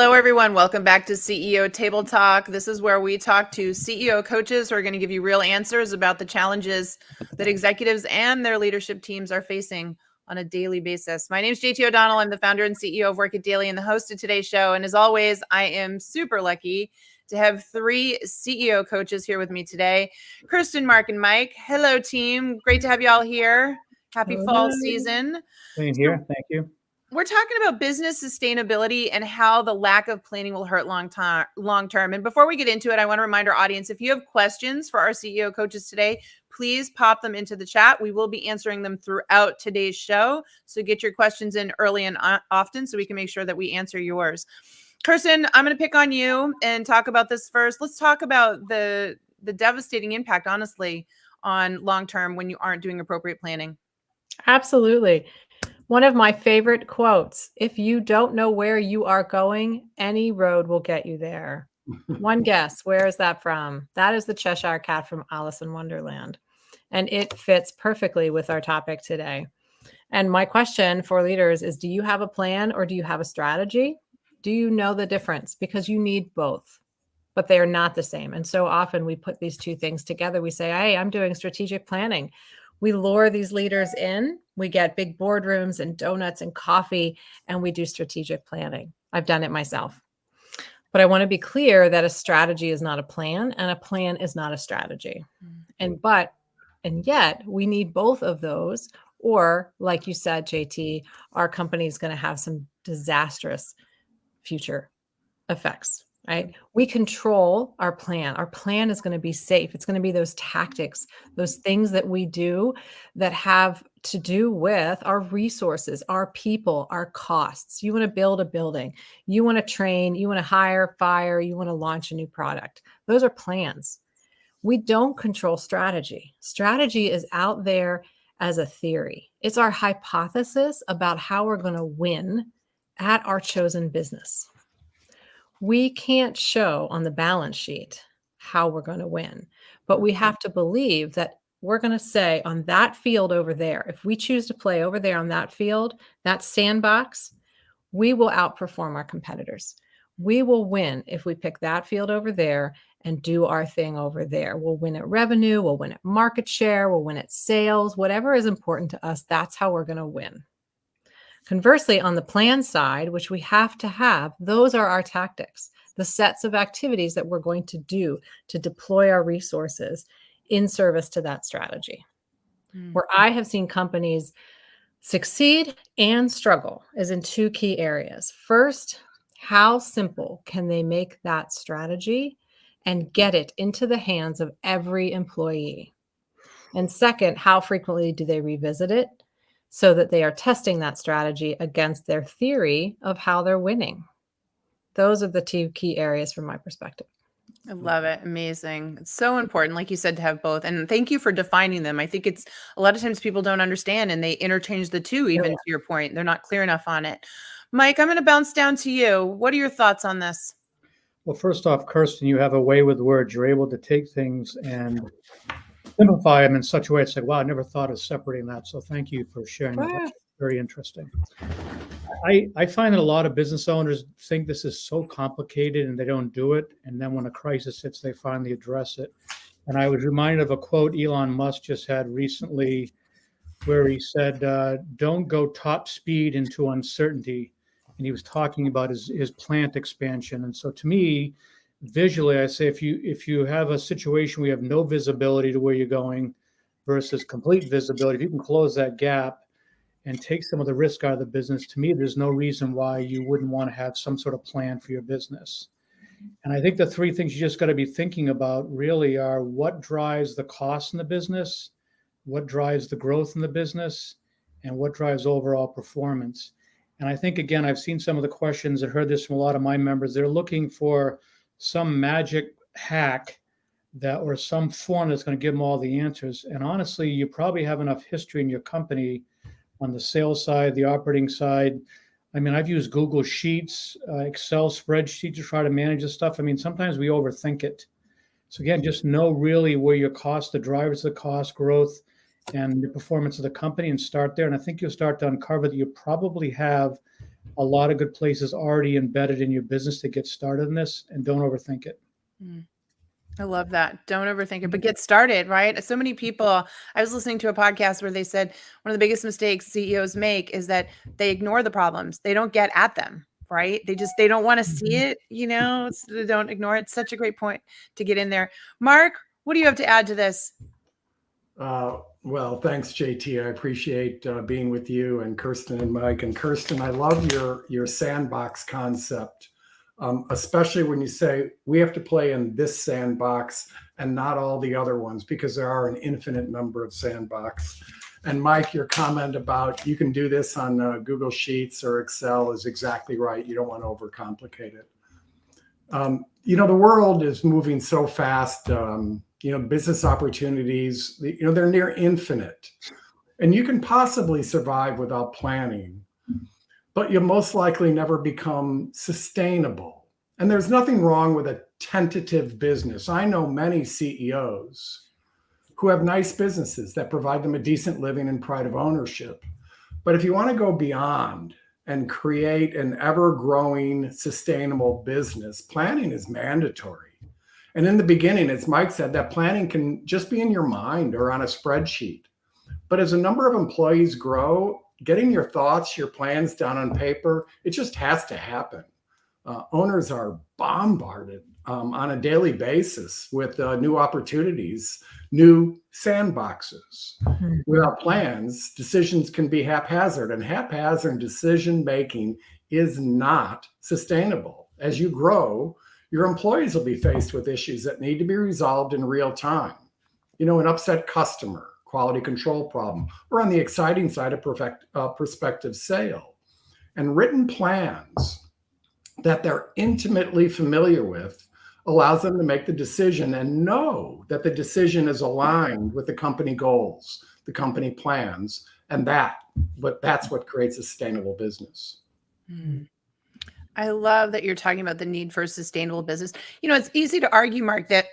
Hello, everyone. Welcome back to CEO Table Talk. This is where we talk to CEO coaches who are going to give you real answers about the challenges that executives and their leadership teams are facing on a daily basis. My name is JT O'Donnell. I'm the founder and CEO of Work It Daily and the host of today's show. And as always, I am super lucky to have three CEO coaches here with me today, Kirsten, Mark, and Mike. Hello, team. Great to have you all here. Happy fall season. Same here. Thank you. We're talking about business sustainability and how the lack of planning will hurt long term. And before we get into it, I want to remind our audience, if you have questions for our CEO coaches today, please pop them into the chat. We will be answering them throughout today's show. So get your questions in early and often so we can make sure that we answer yours. Kirsten, I'm going to pick on you and talk about this first. Let's talk about the devastating impact, honestly, on long term when you aren't doing appropriate planning. Absolutely. One of my favorite quotes, if you don't know where you are going, any road will get you there. One guess, where is that from? That is the Cheshire Cat from Alice in Wonderland. And it fits perfectly with our topic today. And my question for leaders is, do you have a plan or do you have a strategy? Do you know the difference? Because you need both, but they are not the same. And so often we put these two things together. We say, hey, I'm doing strategic planning. We lure these leaders in, we get big boardrooms and donuts and coffee, and we do strategic planning. I've done it myself. But I want to be clear that a strategy is not a plan and a plan is not a strategy. And yet we need both of those, or like you said, JT, our company is going to have some disastrous future effects. Right? We control our plan. Our plan is going to be safe. It's going to be those tactics, those things that we do that have to do with our resources, our people, our costs. You want to build a building. You want to train. You want to hire, fire. You want to launch a new product. Those are plans. We don't control strategy. Strategy is out there as a theory. It's our hypothesis about how we're going to win at our chosen business. We can't show on the balance sheet how we're going to win, but we have to believe that we're going to say on that field over there, if we choose to play over there on that field, that sandbox, we will outperform our competitors. We will win if we pick that field over there and do our thing over there. We'll win at revenue, we'll win at market share, we'll win at sales, whatever is important to us, that's how we're going to win. Conversely, on the plan side, which we have to have, those are our tactics, the sets of activities that we're going to do to deploy our resources in service to that strategy. Where I have seen companies succeed and struggle is in two key areas. First, how simple can they make that strategy and get it into the hands of every employee? And second, how frequently do they revisit it so that they are testing that strategy against their theory of how they're winning? Those are the two key areas from my perspective. I love it. Amazing. It's so important, like you said, to have both. And thank you for defining them. I think it's a lot of times people don't understand and they interchange the two, even to your point. They're not clear enough on it. Mike, I'm going to bounce down to you. What are your thoughts on this? Well, first off, Kirsten, you have a way with words. You're able to take things and simplify them in such a way it's like, wow, I never thought of separating that. So thank you for sharing that. That's very interesting. I find that a lot of business owners think this is so complicated and they don't do it. And then when a crisis hits, they finally address it. And I was reminded of a quote Elon Musk just had recently where he said, don't go top speed into uncertainty. And he was talking about his plant expansion. And so to me, visually, I say if you have a situation where you have no visibility to where you're going versus complete visibility, if you can close that gap and take some of the risk out of the business, to me, there's no reason why you wouldn't want to have some sort of plan for your business. And I think the three things you just got to be thinking about really are what drives the cost in the business, what drives the growth in the business, and what drives overall performance. And I think, again, I've seen some of the questions and heard this from a lot of my members. They're looking for some magic hack or some form that's going to give them all the answers. And honestly, you probably have enough history in your company on the sales side, the operating side. I mean, I've used Google Sheets, Excel spreadsheets to try to manage this stuff. I mean, sometimes we overthink it. So again, just know really where your cost, the drivers of the cost growth and the performance of the company and start there. And I think you'll start to uncover that you probably have a lot of good places already embedded in your business to get started in this, and don't overthink it. I love that. Don't overthink it, but get started, right? So many people, I was listening to a podcast where they said one of the biggest mistakes CEOs make is that they ignore the problems. They don't get at them, right? They don't want to see it, they don't ignore it. Such a great point to get in there. Mark, what do you have to add to this? Well, thanks, JT. I appreciate being with you and Kirsten and Mike. And Kirsten, I love your sandbox concept, especially when you say we have to play in this sandbox and not all the other ones, because there are an infinite number of sandbox. And Mike, your comment about you can do this on Google Sheets or Excel is exactly right. You don't want to overcomplicate it. The world is moving so fast. Business opportunities, they're near infinite, and you can possibly survive without planning, but you'll most likely never become sustainable. And there's nothing wrong with a tentative business. I know many CEOs who have nice businesses that provide them a decent living and pride of ownership. But if you want to go beyond and create an ever-growing, sustainable business, planning is mandatory. And in the beginning, as Mike said, that planning can just be in your mind or on a spreadsheet. But as a number of employees grow, getting your thoughts, your plans down on paper, it just has to happen. Owners are bombarded on a daily basis with new opportunities, new sandboxes. Without plans, decisions can be haphazard, and haphazard decision making is not sustainable. As you grow, your employees will be faced with issues that need to be resolved in real time. An upset customer, quality control problem, or on the exciting side, a prospective sale. And written plans that they're intimately familiar with allows them to make the decision and know that the decision is aligned with the company goals, the company plans, and that's what creates a sustainable business. I love that you're talking about the need for a sustainable business. It's easy to argue, Mark, that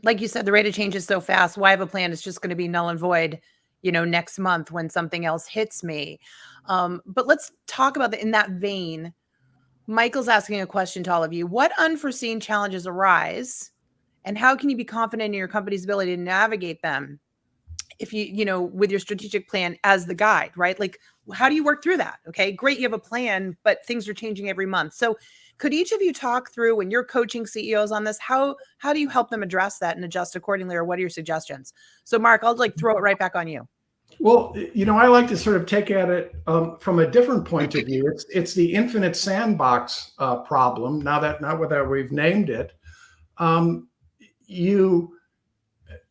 like you said, the rate of change is so fast. Why have a plan? It's just going to be null and void, next month when something else hits me. But let's talk about in that vein. Michael's asking a question to all of you. What unforeseen challenges arise, and how can you be confident in your company's ability to navigate them if with your strategic plan as the guide, right? Like, how do you work through that? Okay, great. You have a plan, but things are changing every month. So could each of you talk through, when you're coaching CEOs on this, how do you help them address that and adjust accordingly, or what are your suggestions? So Mark, I'll throw it right back on you. Well, I like to sort of take at it from a different point of view. It's the infinite sandbox problem. Now that we've named it,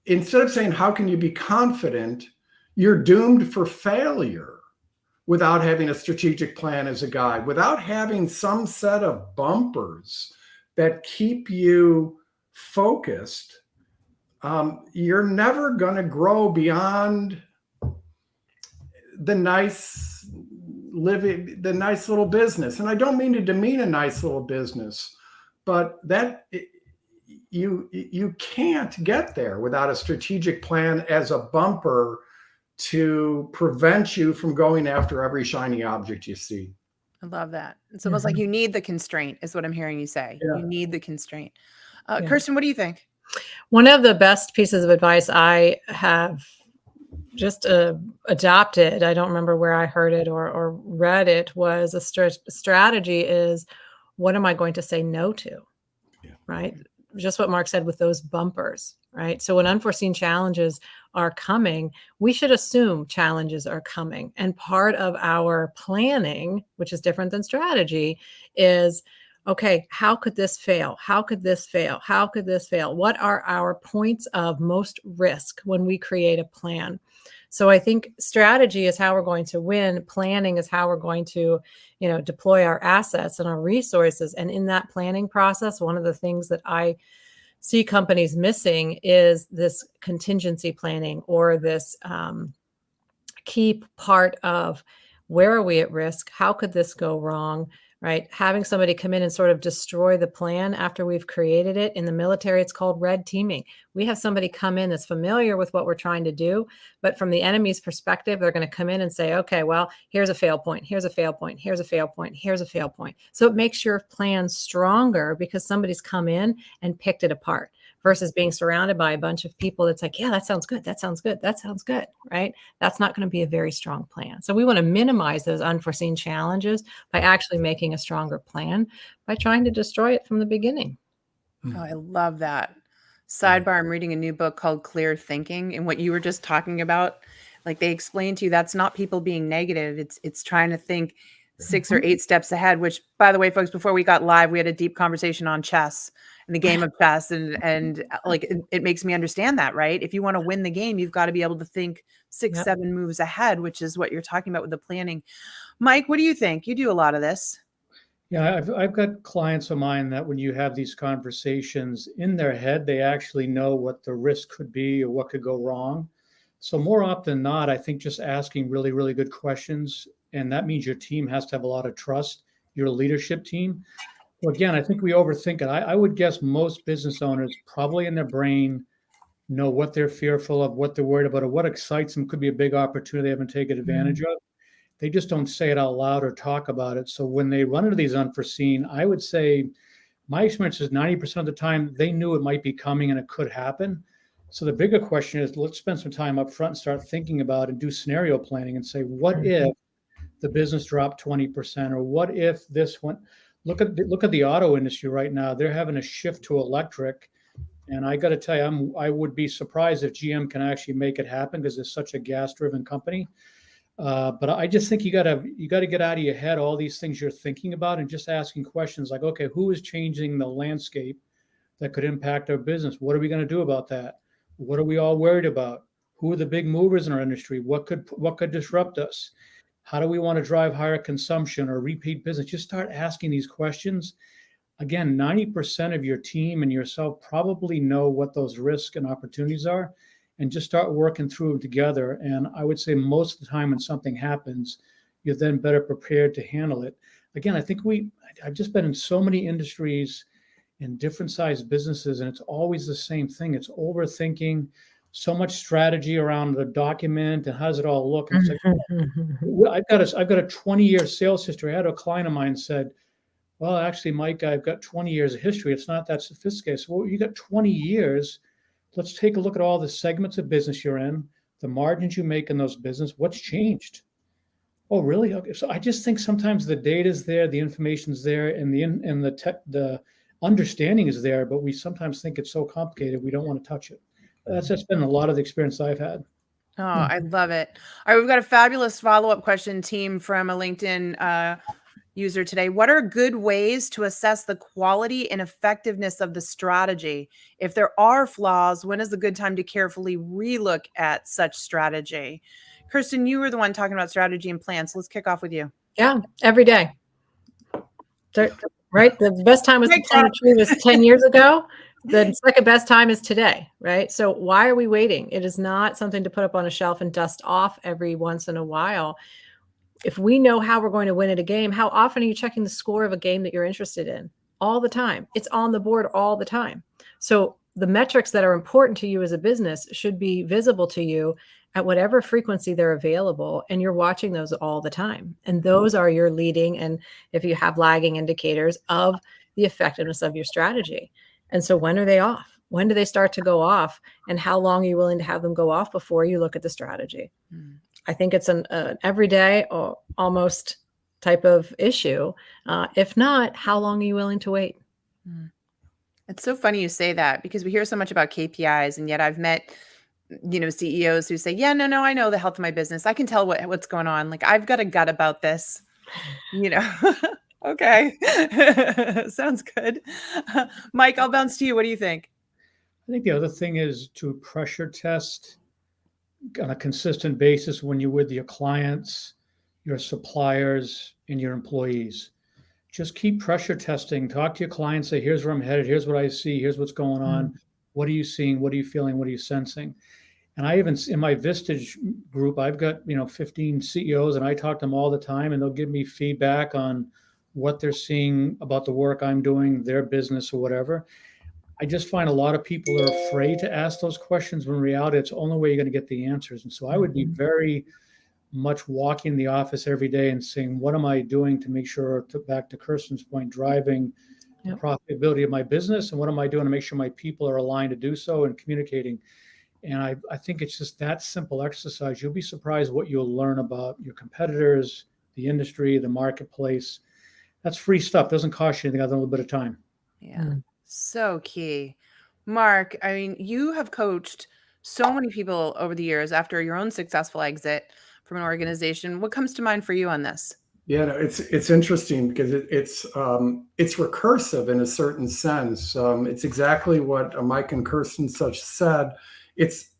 instead of saying, how can you be confident, you're doomed for failure without having a strategic plan as a guide, without having some set of bumpers that keep you focused. You're never going to grow beyond the nice little business. And I don't mean to demean a nice little business, but that you can't get there without a strategic plan as a bumper to prevent you from going after every shiny object you see. I love that. It's almost like you need the constraint, is what I'm hearing you say. Yeah. You need the constraint. Kirsten, what do you think? One of the best pieces of advice I have just adopted, I don't remember where I heard it or read it, was a strategy is, what am I going to say no to? Yeah. Right? Just what Mark said with those bumpers, right? So when unforeseen challenges are coming, we should assume challenges are coming. And part of our planning, which is different than strategy, is, okay, how could this fail? How could this fail? How could this fail? What are our points of most risk when we create a plan? So I think strategy is how we're going to win. Planning is how we're going to, deploy our assets and our resources. And in that planning process, one of the things that I see companies missing is this contingency planning, or this key part of, where are we at risk? How could this go wrong? right? Having somebody come in and sort of destroy the plan after we've created it. In the military, it's called red teaming. We have somebody come in that's familiar with what we're trying to do, but from the enemy's perspective, they're going to come in and say, okay, well, here's a fail point, here's a fail point, here's a fail point, here's a fail point. So it makes your plan stronger because somebody's come in and picked it apart versus being surrounded by a bunch of people that's like, yeah, that sounds good, that sounds good, that sounds good, right? That's not going to be a very strong plan. So we want to minimize those unforeseen challenges by actually making a stronger plan by trying to destroy it from the beginning. Oh, I love that. Sidebar, I'm reading a new book called Clear Thinking, and what you were just talking about, like they explain to you, that's not people being negative. It's trying to think 6 or 8 steps ahead, which, by the way, folks, before we got live, we had a deep conversation on chess and the game of chess. And like, it makes me understand that, right? If you want to win the game, you've got to be able to think 6, Yep. 7 moves ahead, which is what you're talking about with the planning. Mike, what do you think? You do a lot of this. Yeah, I've got clients of mine that when you have these conversations in their head, they actually know what the risk could be or what could go wrong. So more often than not, I think just asking really, really good questions, and that means your team has to have a lot of trust, your leadership team. So again, I think we overthink it. I would guess most business owners probably in their brain know what they're fearful of, what they're worried about, or what excites them, could be a big opportunity they haven't taken advantage of. They just don't say it out loud or talk about it. So when they run into these unforeseen, I would say my experience is 90% of the time they knew it might be coming and it could happen. So the bigger question is, let's spend some time up front and start thinking about and do scenario planning and say, what if the business dropped 20%, or what if this went? Look at the auto industry right now. They're having a shift to electric, and I got to tell you, I would be surprised if GM can actually make it happen because it's such a gas-driven company. But I just think you got to get out of your head all these things you're thinking about and just asking questions like, okay, who is changing the landscape that could impact our business? What are we going to do about that? What are we all worried about? Who are the big movers in our industry? What could disrupt us? How do we want to drive higher consumption or repeat business? Just start asking these questions. Again, 90% of your team and yourself probably know what those risks and opportunities are, and just start working through them together. And I would say most of the time when something happens, you're then better prepared to handle it. Again, I think I've just been in so many industries in different sized businesses, and it's always the same thing. It's overthinking, so much strategy around the document and how does it all look. And it's like, I've got a 20-year sales history. I had a client of mine said, well, actually, Mike, I've got 20 years of history. It's not that sophisticated. So, well, you got 20 years. Let's take a look at all the segments of business you're in, the margins you make in those business. What's changed? Oh, really? Okay. So I just think sometimes the data's there, the information's there, and the understanding is there, but we sometimes think it's so complicated we don't want to touch it. That's been a lot of the experience I've had. Oh, I love it. All right, we've got a fabulous follow-up question, team, from a LinkedIn user today. What are good ways to assess the quality and effectiveness of the strategy? If there are flaws, when is a good time to carefully relook at such strategy? Kirsten, you were the one talking about strategy and plans. So let's kick off with you. Yeah, every day. Right? The best time was to plant a tree was 10 years ago. The second best time is today, right? So why are we waiting? It is not something to put up on a shelf and dust off every once in a while. If we know how we're going to win at a game, how often are you checking the score of a game that you're interested in? All the time. It's on the board all the time. So the metrics that are important to you as a business should be visible to you at whatever frequency they're available, and you're watching those all the time. And those are your leading, and if you have lagging indicators of the effectiveness of your strategy. And so when are they off? When do they start to go off? And how long are you willing to have them go off before you look at the strategy? I think it's an everyday or almost type of issue. If not, how long are you willing to wait? It's so funny you say that, because we hear so much about KPIs, and yet I've met, CEOs who say, yeah, no, I know the health of my business. I can tell what's going on. Like, I've got a gut about this, Okay. Sounds good. Mike, I'll bounce to you. What do you think? I think the other thing is to pressure test on a consistent basis when you're with your clients, your suppliers, and your employees. Just keep pressure testing. Talk to your clients. Say, here's where I'm headed. Here's what I see. Here's what's going on. What are you seeing? What are you feeling? What are you sensing? And I even, in my Vistage group, I've got 15 CEOs, and I talk to them all the time, and they'll give me feedback on what they're seeing about the work I'm doing, their business or whatever. I just find a lot of people are afraid to ask those questions when in reality, it's the only way you're going to get the answers. And so I would be very much walking the office every day and saying, what am I doing to make sure, back to Kirsten's point, driving the profitability of my business? And what am I doing to make sure my people are aligned to do so and communicating? And I think it's just that simple exercise. You'll be surprised what you'll learn about your competitors, the industry, the marketplace. That's free stuff. Doesn't cost you anything other than a little bit of time. Yeah. So key. Mark, I mean, you have coached so many people over the years after your own successful exit from an organization. What comes to mind for you on this? Yeah, no, it's interesting because it's recursive in a certain sense. It's exactly what Mike and Kirsten such said. It's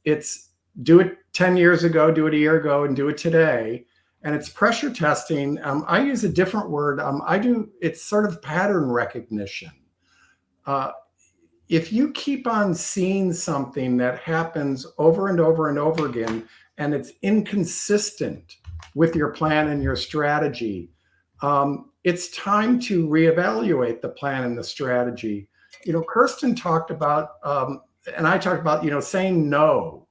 do it 10 years ago, do it a year ago, and do it today. And it's pressure testing. I use a different word. It's sort of pattern recognition. If you keep on seeing something that happens over and over and over again, and it's inconsistent with your plan and your strategy, it's time to reevaluate the plan and the strategy. Kirsten talked about, and I talked about, saying no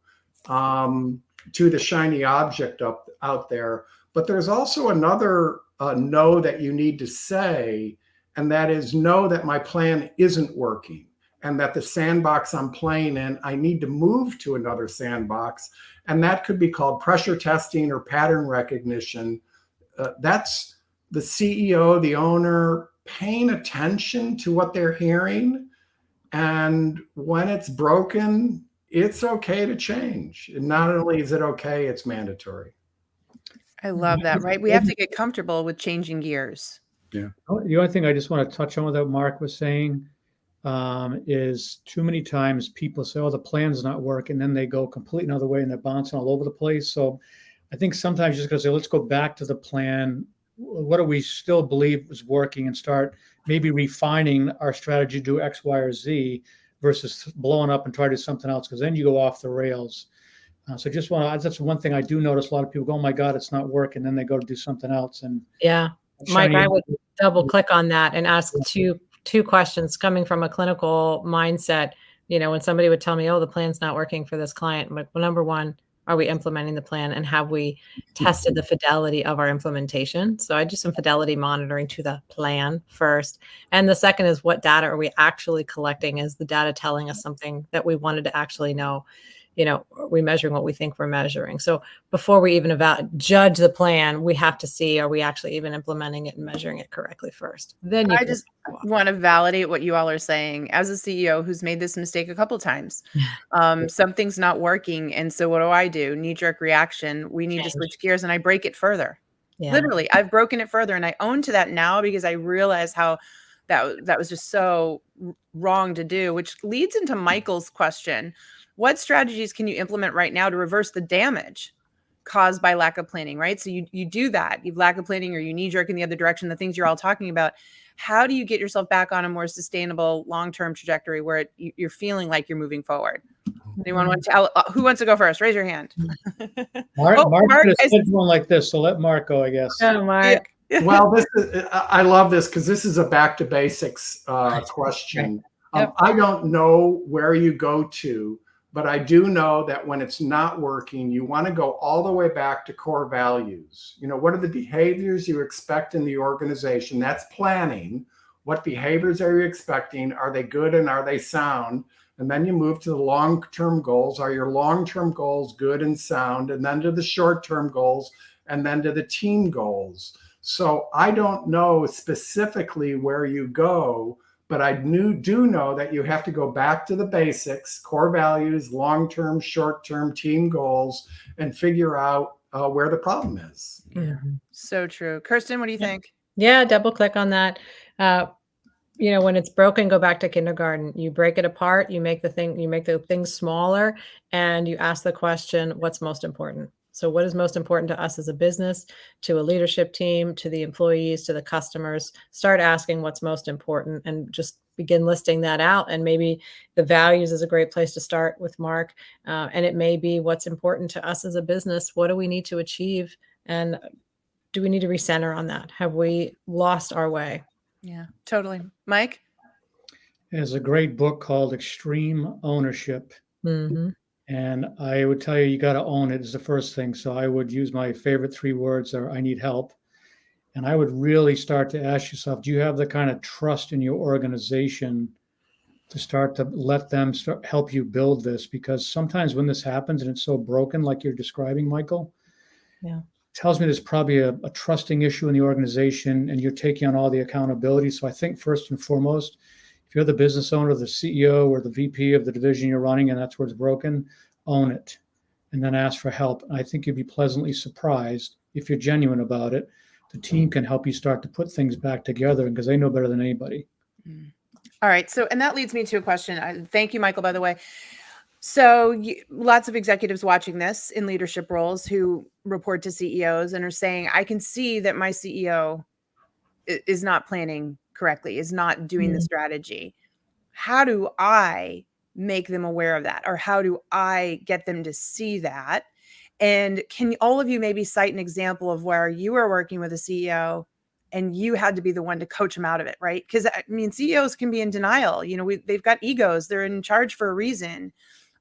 to the shiny object out there. But there's also another no that you need to say, and that is no, that my plan isn't working, and that the sandbox I'm playing in, I need to move to another sandbox. And that could be called pressure testing or pattern recognition. That's the CEO, the owner, paying attention to what they're hearing. And when it's broken, it's okay to change. And not only is it okay, it's mandatory. I love that, right? We have to get comfortable with changing gears. Yeah. The only thing I just want to touch on what Mark was saying is too many times people say, oh, the plan's not working, and then they go completely another way and they're bouncing all over the place. So I think sometimes you just gotta say, let's go back to the plan. What do we still believe is working, and start maybe refining our strategy to do X, Y, or Z versus blowing up and try to do something else, because then you go off the rails. So just that's one thing I do notice. A lot of people go, oh my God, it's not working. Then they go to do something else. And yeah, Mike, I would double click on that and ask two questions coming from a clinical mindset. When somebody would tell me, oh, the plan's not working for this client, I'm like, well, number one, are we implementing the plan, and have we tested the fidelity of our implementation? So I do some fidelity monitoring to the plan first. And the second is, what data are we actually collecting? Is the data telling us something that we wanted to actually know? Are we measuring what we think we're measuring? So before we even judge the plan, we have to see, are we actually even implementing it and measuring it correctly first? Then I just want to validate what you all are saying. As a CEO who's made this mistake a couple of times, something's not working. And so what do? Knee-jerk reaction. We need to switch gears, and I break it further. Yeah. Literally, I've broken it further, and I own to that now because I realize how that was just so wrong to do, which leads into Michael's question. What strategies can you implement right now to reverse the damage caused by lack of planning, right? So you do that. You've lack of planning, or you knee-jerk in the other direction, the things you're all talking about. How do you get yourself back on a more sustainable long-term trajectory where you're feeling like you're moving forward? Anyone want to? Who wants to go first? Raise your hand. Mark said one like this, so let Mark go, I guess. Oh, Mark. Yeah. Well, I love this because this is a back to basics question. Yep. I don't know where you go to, but I do know that when it's not working, you want to go all the way back to core values. What are the behaviors you expect in the organization? That's planning. What behaviors are you expecting? Are they good and are they sound? And then you move to the long-term goals. Are your long-term goals good and sound? And then to the short-term goals, and then to the team goals. So I don't know specifically where you go, but I do know that you have to go back to the basics, core values, long-term, short-term team goals, and figure out where the problem is. Mm-hmm. So true. Kirsten, what do you think? Yeah, double click on that. When it's broken, go back to kindergarten. You break it apart, you make the thing smaller, and you ask the question, what's most important? So what is most important to us as a business, to a leadership team, to the employees, to the customers? Start asking what's most important and just begin listing that out. And maybe the values is a great place to start with, Mark. And it may be what's important to us as a business. What do we need to achieve? And do we need to recenter on that? Have we lost our way? Yeah, totally. Mike? There's a great book called Extreme Ownership. Mm-hmm. And I would tell you, you got to own it is the first thing. So I would use my favorite 3 words are I need help. And I would really start to ask yourself, do you have the kind of trust in your organization to start to let them help you build this? Because sometimes when this happens and it's so broken, like you're describing, Michael, Yeah, tells me there's probably a trusting issue in the organization and you're taking on all the accountability. So I think first and foremost, if you're the business owner, the CEO, or the VP of the division you're running, and that's where it's broken, own it and then ask for help. And I think you'd be pleasantly surprised if you're genuine about it. The team can help you start to put things back together because they know better than anybody. All right. So, and that leads me to a question. Thank you, Michael, by the way. So lots of executives watching this in leadership roles who report to CEOs and are saying, I can see that my CEO is not planning correctly, is not doing the strategy. How do I make them aware of that? Or how do I get them to see that? And can all of you maybe cite an example of where you were working with a CEO and you had to be the one to coach them out of it, right? Because I mean, CEOs can be in denial. You know, they've got egos. They're in charge for a reason.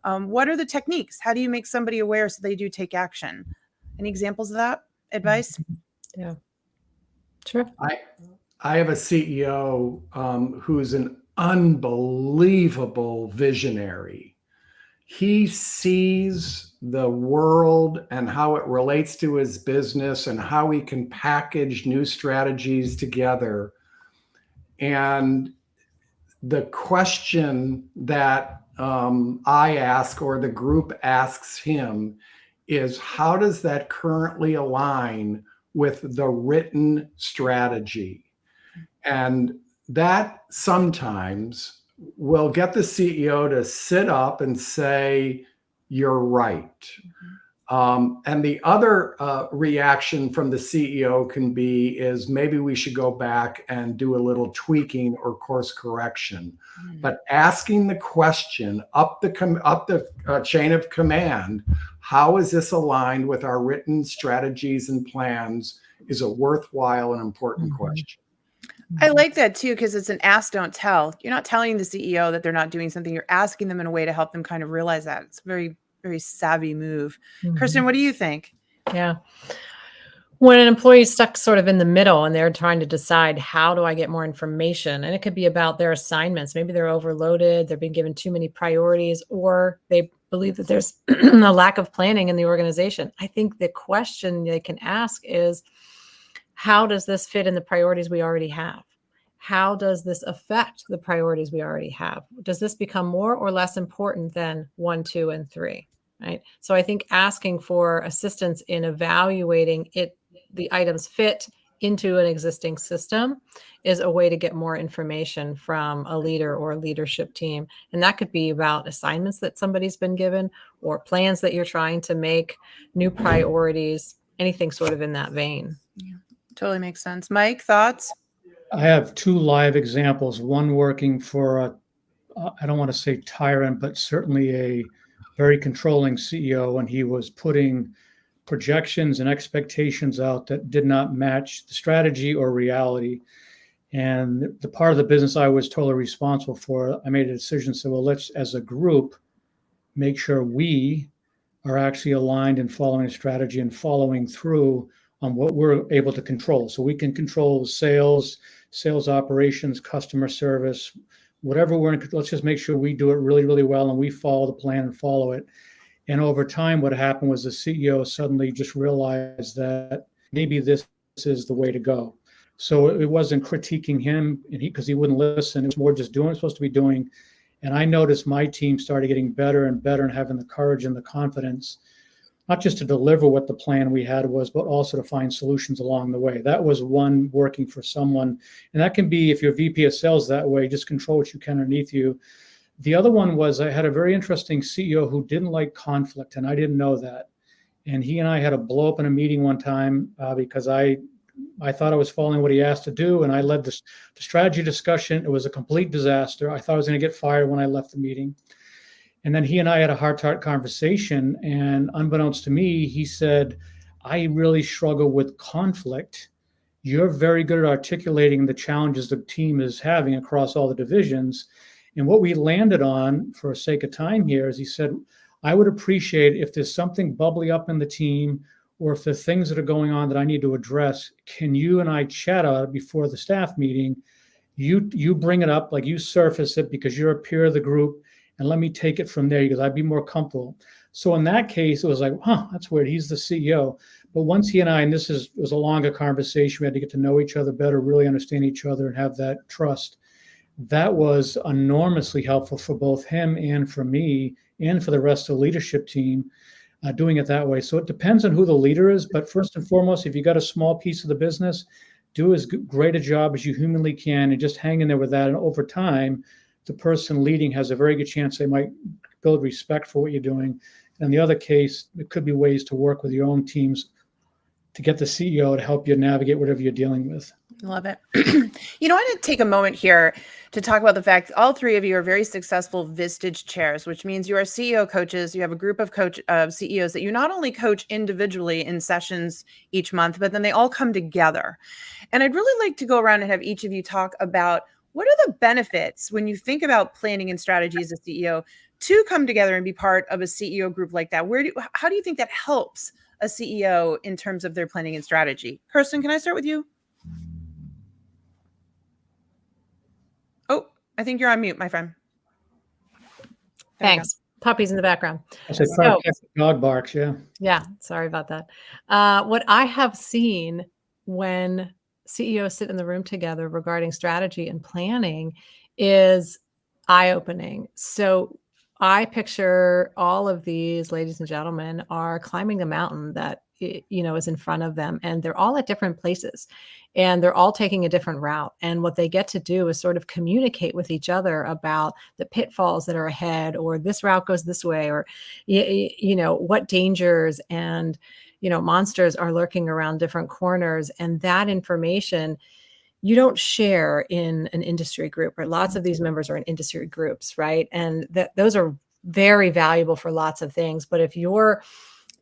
What are the techniques? How do you make somebody aware so they do take action? Any examples of that advice? Yeah, sure. I have a CEO who's an unbelievable visionary. He sees the world and how it relates to his business and how he can package new strategies together. And the question that I ask or the group asks him is, how does that currently align with the written strategy? And that sometimes will get the CEO to sit up and say, you're right. And the other reaction from the CEO can be is maybe we should go back and do a little tweaking or course correction. But asking the question up the chain of command, how is this aligned with our written strategies and plans, is a worthwhile and important question. I like that too, because it's an ask, don't tell. You're not telling the CEO that they're not doing something. You're asking them in a way to help them kind of realize that. It's a very, very savvy move. Kirsten, what do you think? Yeah. When an employee is stuck sort of in the middle and they're trying to decide, how do I get more information? And it could be about their assignments. Maybe they're overloaded, they're being given too many priorities, or they believe that there's a lack of planning in the organization. I think the question they can ask is, how does this fit in the priorities we already have? How does this affect the priorities we already have? Does this become more or less important than 1, 2, and 3? Right. So I think asking for assistance in evaluating the items fit into an existing system is a way to get more information from a leader or a leadership team. And that could be about assignments that somebody's been given, or plans that you're trying to make, new priorities, anything sort of in that vein. Yeah, totally makes sense. Mike, thoughts? I have 2 live examples, one working for I don't want to say tyrant, but certainly a very controlling CEO, and he was putting projections and expectations out that did not match the strategy or reality. And the part of the business I was totally responsible for, I made a decision, so well, let's, as a group, make sure we are actually aligned and following a strategy and following through on what we're able to control. So we can control sales operations, customer service, whatever we're in. Let's just make sure we do it really, really well and we follow the plan and follow it. And over time, what happened was the CEO suddenly just realized that maybe this is the way to go. So it wasn't critiquing him because he wouldn't listen. It was more just doing what it's supposed to be doing. And I noticed my team started getting better and better and having the courage and the confidence, not just to deliver what the plan we had was, but also to find solutions along the way. That was one working for someone. And that can be, if you're VP of sales that way, just control what you can underneath you. The other one was I had a very interesting CEO who didn't like conflict, and I didn't know that. And he and I had a blow up in a meeting one time because I thought I was following what he asked to do, and I led the strategy discussion. It was a complete disaster. I thought I was going to get fired when I left the meeting. And then he and I had a heart-to-heart conversation, and unbeknownst to me, he said, I really struggle with conflict. You're very good at articulating the challenges the team is having across all the divisions. And what we landed on, for sake of time here, is he said, I would appreciate if there's something bubbly up in the team, or if there's things that are going on that I need to address, can you and I chat about it before the staff meeting? You bring it up, like you surface it because you're a peer of the group, and let me take it from there because I'd be more comfortable. So in that case, it was like, that's weird. He's the CEO. But once he and I, and was a longer conversation, we had to get to know each other better, really understand each other and have that trust. That was enormously helpful for both him and for me and for the rest of the leadership team, doing it that way. So it depends on who the leader is. But first and foremost, if you got a small piece of the business, do as great a job as you humanly can and just hang in there with that. And over time, the person leading has a very good chance they might build respect for what you're doing. And in the other case, it could be ways to work with your own teams to get the CEO to help you navigate whatever you're dealing with. Love it. I want to take a moment here to talk about the fact all three of you are very successful Vistage Chairs, which means you are CEO coaches. You have a group of CEOs that you not only coach individually in sessions each month, but then they all come together. And I'd really like to go around and have each of you talk about what are the benefits when you think about planning and strategy as a CEO to come together and be part of a CEO group like that? How do you think that helps a CEO in terms of their planning and strategy? Kirsten, can I start with you? Oh, I think you're on mute, my friend. Thanks. Puppies in the background. I said, dog barks, yeah. Yeah, sorry about that. What I have seen when CEOs sit in the room together regarding strategy and planning is eye-opening. So I picture all of these ladies and gentlemen are climbing a mountain that is in front of them, and they're all at different places and they're all taking a different route. And what they get to do is sort of communicate with each other about the pitfalls that are ahead, or this route goes this way, or, what dangers and, monsters are lurking around different corners. And that information you don't share in an industry group, or lots of these members are in industry groups, right? And those are very valuable for lots of things. But if you're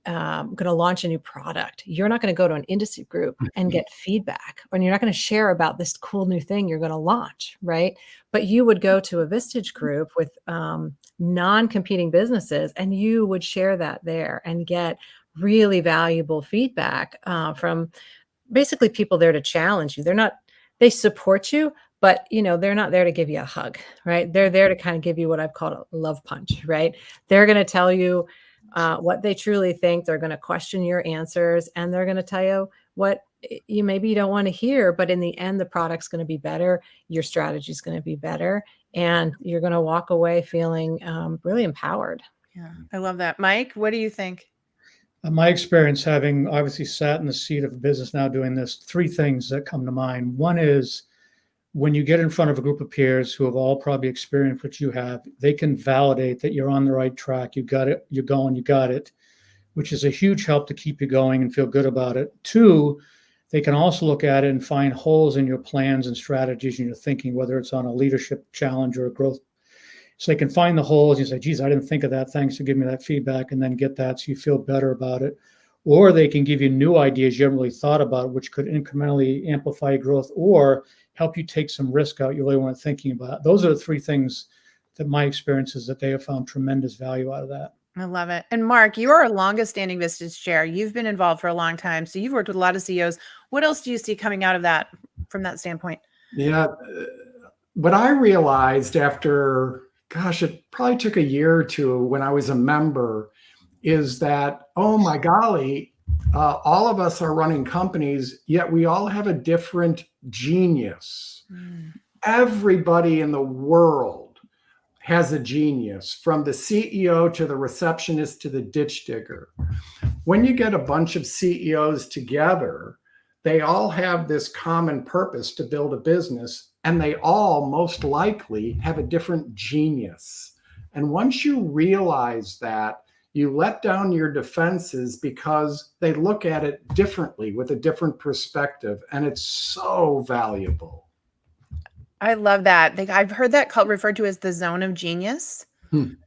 going to launch a new product, you're not going to go to an industry group and get feedback, and you're not going to share about this cool new thing you're going to launch, right? But you would go to a Vistage group with non-competing businesses, and you would share that there and get really valuable feedback from basically people there to challenge you. They support you, but they're not there to give you a hug, right? They're there to kind of give you what I've called a love punch, right? They're going to tell you what they truly think. They're going to question your answers, and they're going to tell you what maybe you don't want to hear, but in the end, the product's going to be better. Your strategy is going to be better, and you're going to walk away feeling really empowered. Yeah, I love that. Mike, what do you think? My experience, having obviously sat in the seat of business now doing this, three things that come to mind. One is when you get in front of a group of peers who have all probably experienced what you have, they can validate that you're on the right track. You got it. You're going. You got it, which is a huge help to keep you going and feel good about it. Two, they can also look at it and find holes in your plans and strategies and your thinking, whether it's on a leadership challenge or a growth. So they can find the holes. You say, geez, I didn't think of that. Thanks for giving me that feedback, and then get that so you feel better about it. Or they can give you new ideas you haven't really thought about, which could incrementally amplify your growth or help you take some risk out you really weren't thinking about. Those are the three things that my experience is that they have found tremendous value out of that. I love it. And Mark, you are our longest standing Vistage Chair. You've been involved for a long time, so you've worked with a lot of CEOs. What else do you see coming out of that from that standpoint? Yeah, what I realized after, it probably took a year or two when I was a member, is that, oh my golly, all of us are running companies, yet we all have a different genius. Everybody in the world has a genius, from the CEO to the receptionist to the ditch digger. When you get a bunch of CEOs together, they all have this common purpose to build a business, and they all most likely have a different genius. And once you realize that, you let down your defenses because they look at it differently with a different perspective, and it's so valuable. I love that. I've heard that referred to as the zone of genius.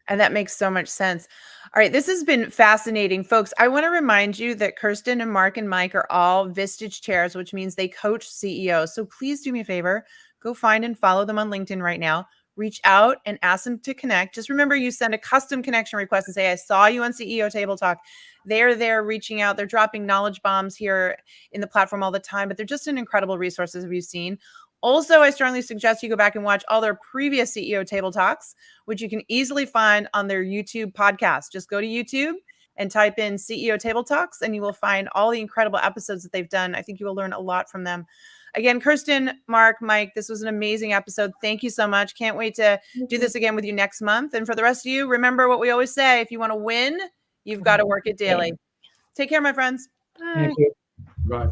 And that makes so much sense. All right, this has been fascinating, folks. I want to remind you that Kirsten and Mark and Mike are all Vistage Chairs, which means they coach CEOs. So please do me a favor, go find and follow them on LinkedIn right now. Reach out and ask them to connect. Just remember, you send a custom connection request and say, I saw you on CEO Table Talk. They're there reaching out. They're dropping knowledge bombs here in the platform all the time, but they're just an incredible resource, as we've seen. Also, I strongly suggest you go back and watch all their previous CEO Table Talks, which you can easily find on their YouTube podcast. Just go to YouTube and type in CEO Table Talks, and you will find all the incredible episodes that they've done. I think you will learn a lot from them. Again, Kirsten, Mark, Mike, this was an amazing episode. Thank you so much. Can't wait to do this again with you next month. And for the rest of you, remember what we always say. If you want to win, you've got to work it daily. Take care, my friends. Bye. Thank you. Right.